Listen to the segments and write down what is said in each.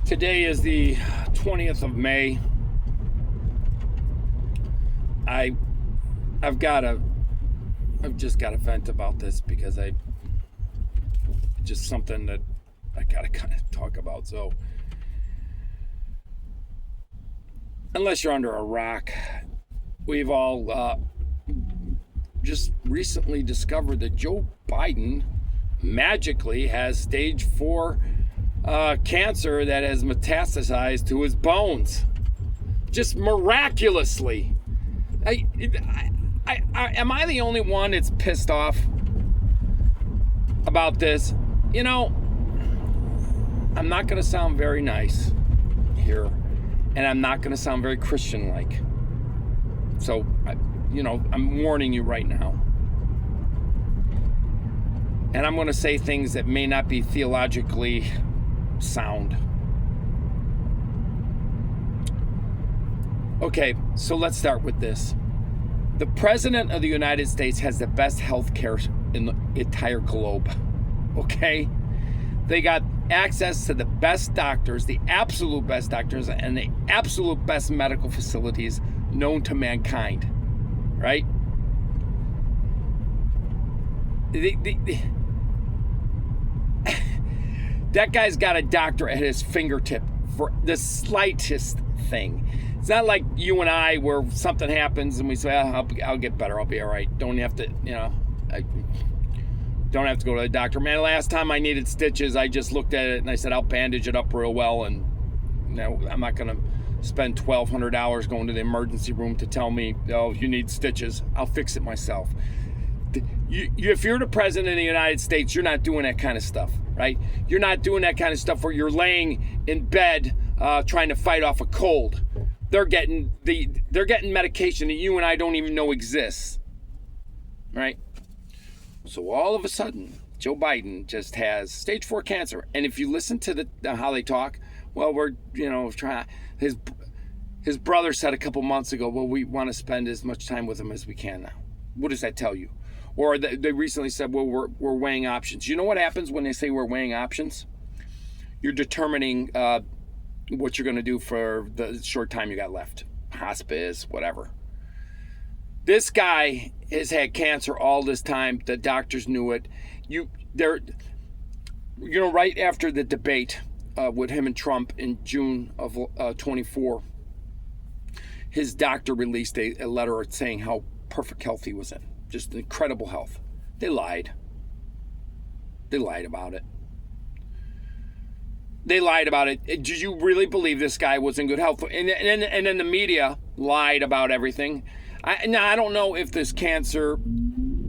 Today is the 20th of May. I've just got to vent about this because just something that I got to kind of talk about. So, unless you're under a rock, we've all just recently discovered that Joe Biden magically has stage 4 cancer that has metastasized to his bones. Just miraculously. Am I the only one that's pissed off about this? You know, I'm not going to sound very nice here, and I'm not going to sound very Christian-like. So, I'm warning you right now. And I'm going to say things that may not be theologically sound. Okay, so let's start with this. The President of the United States has the best health care in the entire globe. Okay? They got access to the best doctors, the absolute best doctors, and the absolute best medical facilities known to mankind. Right? That guy's got a doctor at his fingertip for the slightest thing. It's not like you and I where something happens and we say, I'll get better. I'll be all right. Don't have to, I don't have to go to the doctor. Man, last time I needed stitches, I just looked at it and I said, I'll bandage it up real well. And I'm not going to spend $1,200 going to the emergency room to tell me, oh, you need stitches. I'll fix it myself. If you're the President of the United States, you're not doing that kind of stuff, right? You're not doing that kind of stuff where you're laying in bed trying to fight off a cold. They're getting medication that you and I don't even know exists, right? So all of a sudden, Joe Biden just has stage 4 cancer, and if you listen to how they talk, well, we're trying. His brother said a couple months ago, well, we want to spend as much time with him as we can now. What does that tell you? Or they recently said, well, we're weighing options. You know what happens when they say we're weighing options? You're determining what you're going to do for the short time you got left. Hospice, whatever. This guy has had cancer all this time. The doctors knew it. Right after the debate with him and Trump in June of 24, his doctor released a letter saying how perfect health he was in. Just incredible health. They lied. They lied about it. They lied about it. Did you really believe this guy was in good health? And then the media lied about everything. I don't know if this cancer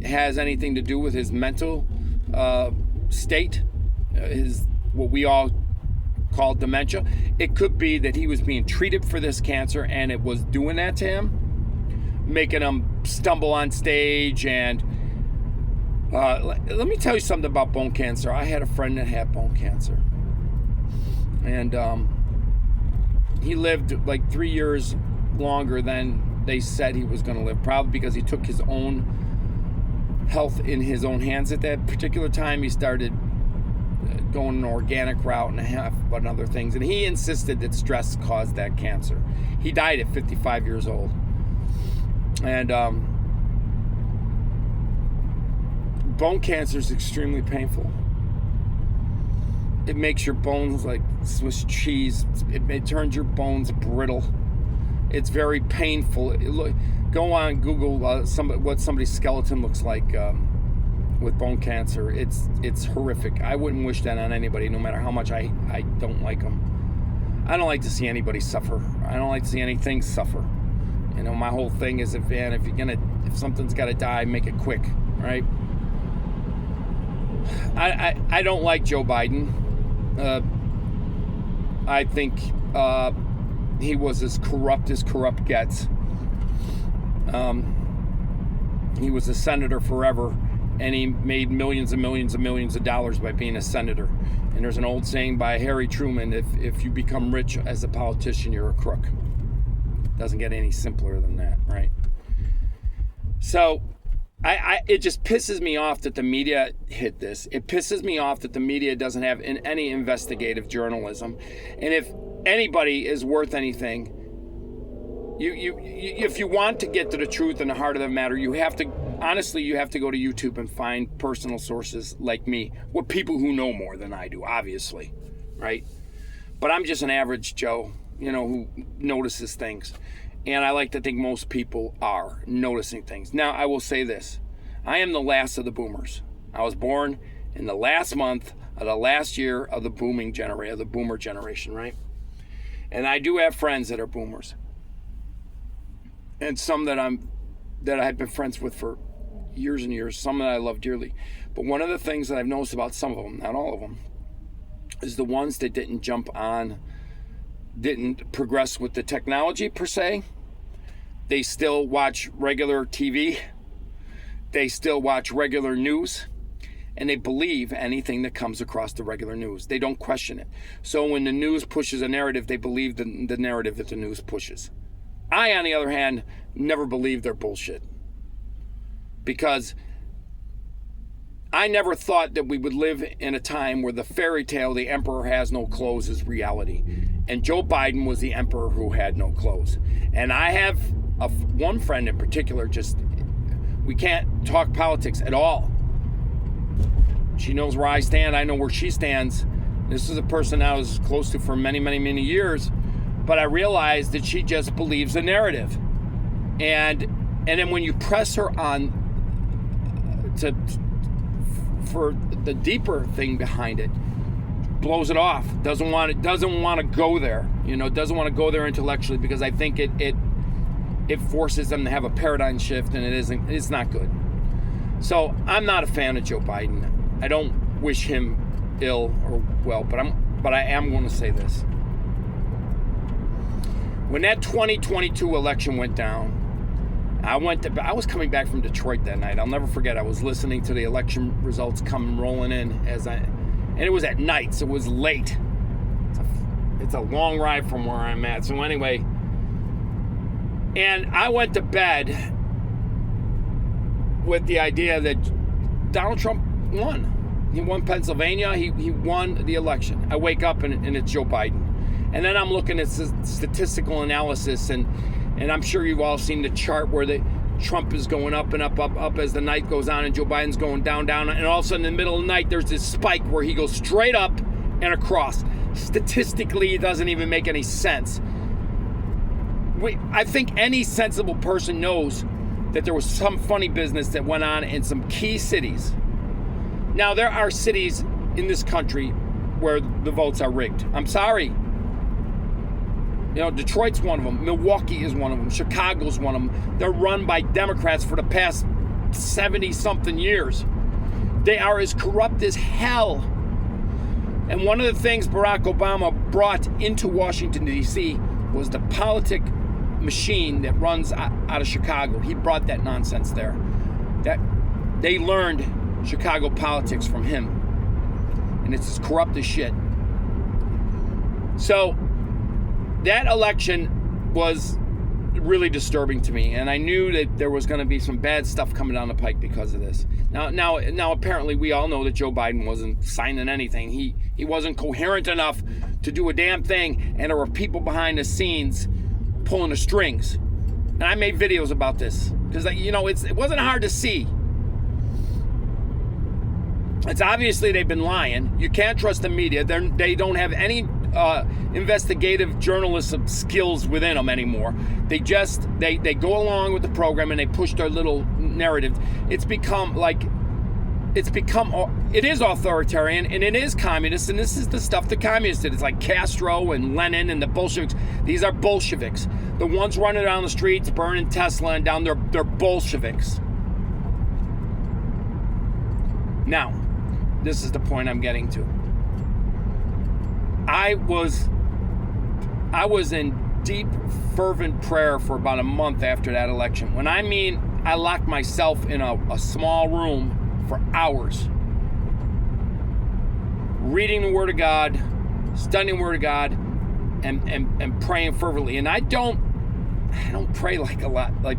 has anything to do with his mental state, his what we all call dementia. It could be that he was being treated for this cancer and it was doing that to him, making him stumble on stage. And let me tell you something about bone cancer. I had a friend that had bone cancer, and he lived like 3 years longer than they said he was going to live, probably because he took his own health in his own hands at that particular time. He started going an organic route and a half, but other things, and he insisted that stress caused that cancer. He died at 55 years old. And bone cancer is extremely painful. It makes your bones like Swiss cheese. It turns your bones brittle. It's very painful. Go on Google what somebody's skeleton looks like with bone cancer. It's horrific. I wouldn't wish that on anybody, no matter how much I don't like them. I don't like to see anybody suffer. I don't like to see anything suffer. My whole thing is if something's got to die, make it quick, right? I don't like Joe Biden. I think he was as corrupt gets. He was a senator forever, and he made millions and millions and millions of dollars by being a senator. And there's an old saying by Harry Truman: if you become rich as a politician, you're a crook. Doesn't get any simpler than that, right? So it just pisses me off that the media hit this. It pisses me off that the media doesn't have any investigative journalism. And if anybody is worth anything, if you want to get to the truth and the heart of the matter, you have to go to YouTube and find personal sources like me, with people who know more than I do, obviously, right? But I'm just an average Joe, who notices things. And I like to think most people are noticing things. Now, I will say this. I am the last of the boomers. I was born in the last month of the last year of the boomer generation, right? And I do have friends that are boomers. And some that I've been friends with for years and years, some that I love dearly. But one of the things that I've noticed about some of them, not all of them, is the ones that didn't progress with the technology per se. They still watch regular TV. They still watch regular news. And they believe anything that comes across the regular news. They don't question it. So when the news pushes a narrative, they believe the narrative that the news pushes. I, on the other hand, never believed their bullshit. Because I never thought that we would live in a time where the fairy tale, the emperor has no clothes, is reality. And Joe Biden was the emperor who had no clothes. And I have one friend in particular, we can't talk politics at all. She knows where I stand. I know where she stands. This is a person I was close to for many, many, many years. But I realized that she just believes the narrative. And then when you press her on for the deeper thing behind it, blows it off. Doesn't want to go there. Doesn't want to go there intellectually, because I think it forces them to have a paradigm shift, and it's not good. So I'm not a fan of Joe Biden. I don't wish him ill or well, but I am going to say this. When that 2022 election went down, I was coming back from Detroit that night. I'll never forget. I was listening to the election results come rolling in and it was at night, so it was late. It's a long ride from where I'm at. So anyway, and I went to bed with the idea that Donald Trump won. He won Pennsylvania. He won the election. I wake up and it's Joe Biden. And then I'm looking at statistical analysis, and I'm sure you've all seen the chart where Trump is going up and up as the night goes on, and Joe Biden's going down, and all of a sudden in the middle of the night there's this spike where he goes straight up and across. Statistically, it doesn't even make any sense. I think any sensible person knows that there was some funny business that went on in some key cities. Now, there are cities in this country where the votes are rigged. I'm sorry. Detroit's one of them. Milwaukee is one of them. Chicago's one of them. They're run by Democrats for the past 70-something years. They are as corrupt as hell. And one of the things Barack Obama brought into Washington, D.C. was the politic machine that runs out of Chicago. He brought that nonsense there. That they learned Chicago politics from him. And it's as corrupt as shit. So that election was really disturbing to me, and I knew that there was going to be some bad stuff coming down the pike because of this. Now, apparently, we all know that Joe Biden wasn't signing anything. He wasn't coherent enough to do a damn thing, and there were people behind the scenes pulling the strings. And I made videos about this because, it wasn't hard to see. It's obviously they've been lying. You can't trust the media. They don't have any investigative journalism skills within them anymore. They go along with the program and they push their little narrative. It is authoritarian and it is communist, and this is the stuff the communists did. It's like Castro and Lenin and the Bolsheviks. These are Bolsheviks. The ones running down the streets, burning Tesla and down, they're Bolsheviks. Now, this is the point I'm getting to. I was in deep, fervent prayer for about a month after that election. When I mean I locked myself in a small room for hours, reading the Word of God, studying the Word of God, and praying fervently. And I don't pray like a lot, like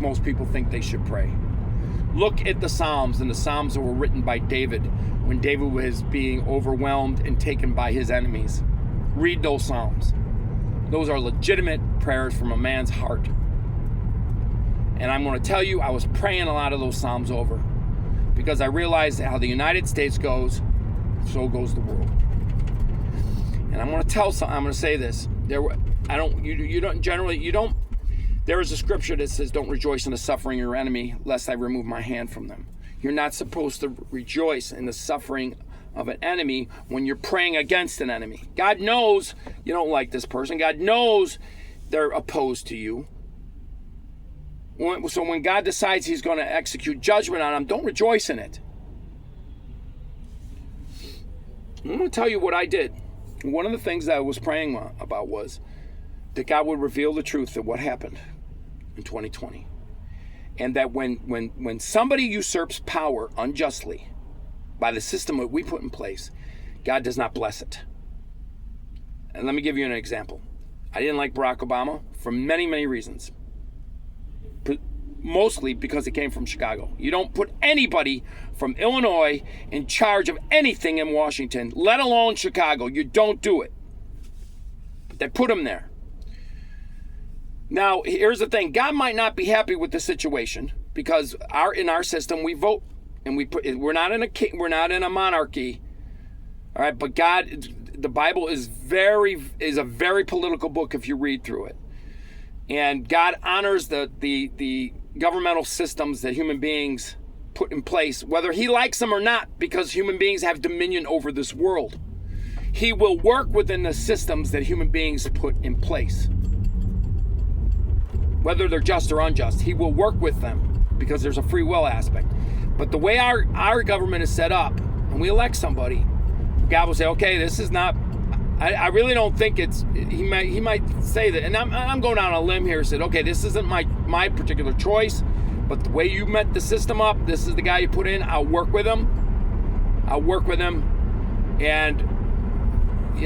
most people think they should pray. Look at the Psalms, and the Psalms that were written by David when David was being overwhelmed and taken by his enemies. Read those Psalms. Those are legitimate prayers from a man's heart. And I'm going to tell you, I was praying a lot of those Psalms over because I realized how the United States goes, so goes the world. And I'm going to say this. There is a scripture that says, don't rejoice in the suffering of your enemy, lest I remove my hand from them. You're not supposed to rejoice in the suffering of an enemy when you're praying against an enemy. God knows you don't like this person. God knows they're opposed to you. So when God decides he's going to execute judgment on them, don't rejoice in it. I'm going to tell you what I did. One of the things that I was praying about was that God would reveal the truth of what happened in 2020. And that when somebody usurps power unjustly by the system that we put in place, God does not bless it. And let me give you an example. I didn't like Barack Obama for many, many reasons. Mostly because he came from Chicago. You don't put anybody from Illinois in charge of anything in Washington, let alone Chicago. You don't do it. But they put him there. Now, here's the thing. God might not be happy with the situation because in our system we vote and we're not in a monarchy. All right, but God, the Bible is a very political book if you read through it. And God honors the governmental systems that human beings put in place, whether he likes them or not, because human beings have dominion over this world. He will work within the systems that human beings put in place. Whether they're just or unjust, he will work with them because there's a free will aspect. But the way our government is set up, and we elect somebody, God will say, okay, this is not, I really don't think he might say that, and I'm going out on a limb here and said, okay, this isn't my particular choice, but the way you met the system up, this is the guy you put in, I'll work with him, and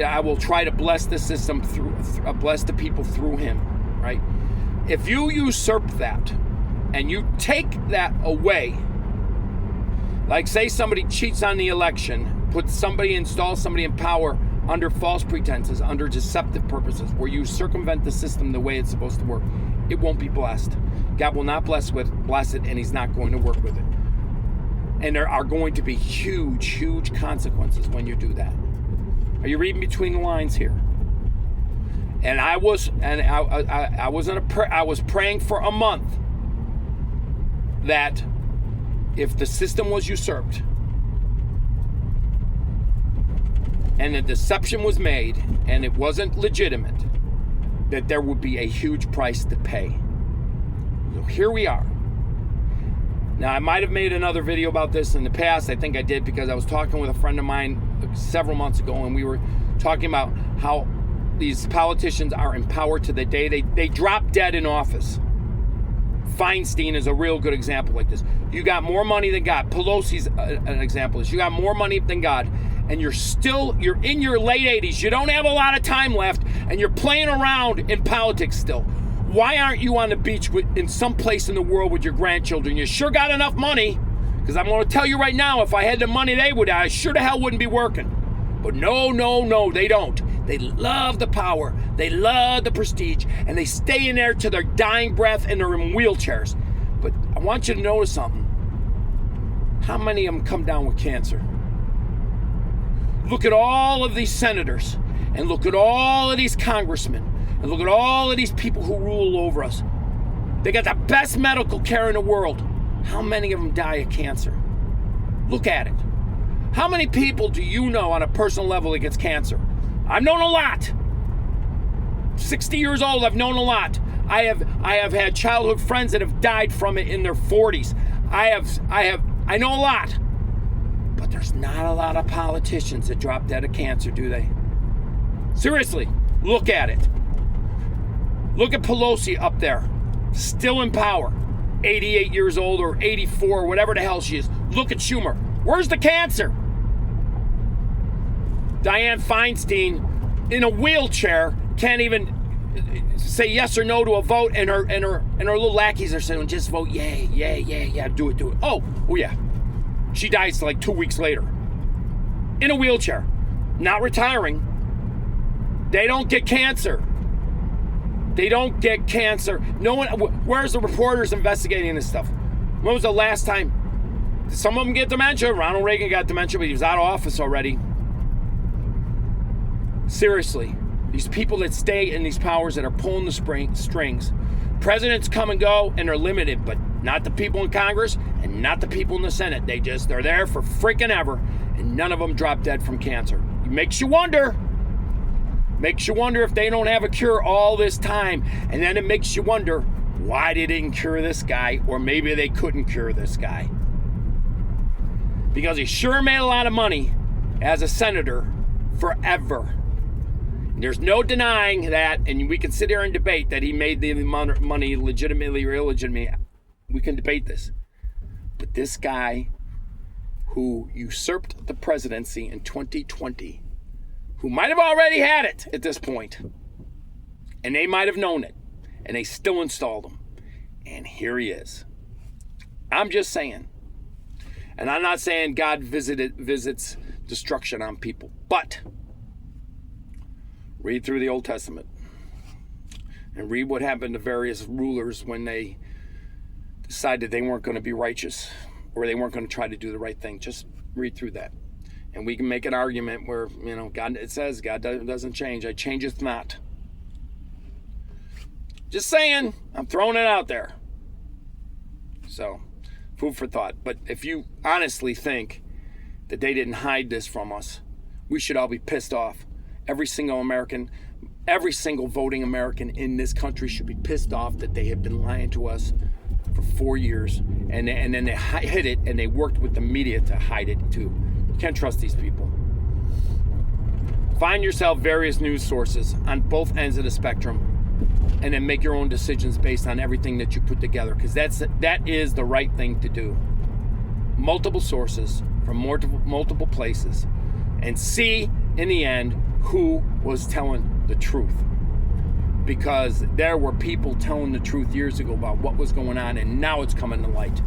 I will try to bless the system bless the people through him, right? If you usurp that, and you take that away, like say somebody cheats on the election, installs somebody in power under false pretenses, under deceptive purposes, where you circumvent the system the way it's supposed to work, it won't be blessed. God will not bless it, and he's not going to work with it. And there are going to be huge, huge consequences when you do that. Are you reading between the lines here? And I was praying for a month that if the system was usurped, and the deception was made, and it wasn't legitimate, that there would be a huge price to pay. So here we are. Now, I might have made another video about this in the past. I think I did, because I was talking with a friend of mine several months ago, and we were talking about how these politicians are in power to the day they drop dead in office. Feinstein is a real good example like this. You got more money than God. Pelosi's an example of this. You got more money than God, and you're in your late 80s. You don't have a lot of time left, and you're playing around in politics still. Why aren't you on the beach in some place in the world with your grandchildren? You sure got enough money, because I'm going to tell you right now, if I had the money I sure the hell wouldn't be working. But no, they don't. They love the power, they love the prestige, and they stay in there to their dying breath, and they're in wheelchairs. But I want you to notice something. How many of them come down with cancer? Look at all of these senators, and look at all of these congressmen, and look at all of these people who rule over us. They got the best medical care in the world. How many of them die of cancer? Look at it. How many people do you know on a personal level that gets cancer? I've known a lot. 60 years old, I've known a lot. I have had childhood friends that have died from it in their 40s. I know a lot. But there's not a lot of politicians that drop dead of cancer, do they? Seriously, look at it. Look at Pelosi up there, still in power, 88 years old or 84, whatever the hell she is. Look at Schumer. Where's the cancer? Dianne Feinstein, in a wheelchair, can't even say yes or no to a vote, and her little lackeys are saying, just vote yay, do it. Oh yeah. She dies like 2 weeks later. In a wheelchair. Not retiring. They don't get cancer. No one, where's the reporters investigating this stuff? When was the last time? Did some of them get dementia? Ronald Reagan got dementia, but he was out of office already. Seriously, these people that stay in these powers that are pulling the strings, presidents come and go and they're limited, but not the people in Congress and not the people in the Senate. They're there for freaking ever, and none of them drop dead from cancer. It makes you wonder if they don't have a cure all this time, and then it makes you wonder why they didn't cure this guy, or maybe they couldn't cure this guy. Because he sure made a lot of money as a senator forever. There's no denying that, and we can sit here and debate that he made the money legitimately or illegitimately. We can debate this. But this guy who usurped the presidency in 2020, who might have already had it at this point, and they might have known it, and they still installed him. And here he is. I'm just saying. And I'm not saying God visits destruction on people, but read through the Old Testament and read what happened to various rulers when they decided they weren't going to be righteous or they weren't going to try to do the right thing. Just read through that. And we can make an argument where, God, it says God doesn't change. I changeth not. Just saying. I'm throwing it out there. So, food for thought. But if you honestly think that they didn't hide this from us, we should all be pissed off. Every single American, every single voting American in this country should be pissed off that they have been lying to us for 4 years. And then they hid it, and they worked with the media to hide it too. You can't trust these people. Find yourself various news sources on both ends of the spectrum, and then make your own decisions based on everything that you put together, because that is the right thing to do. Multiple sources from multiple places, and see in the end who was telling the truth. Because there were people telling the truth years ago about what was going on, and now it's coming to light.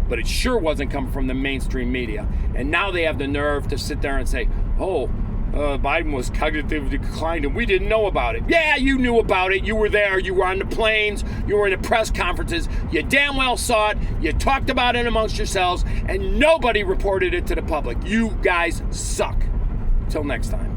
But it sure wasn't coming from the mainstream media. And now they have the nerve to sit there and say, Biden was cognitively declined and we didn't know about it. Yeah, you knew about it. You were there. You were on the planes. You were in the press conferences. You damn well saw it. You talked about it amongst yourselves, and nobody reported it to the public. You guys suck. Till next time.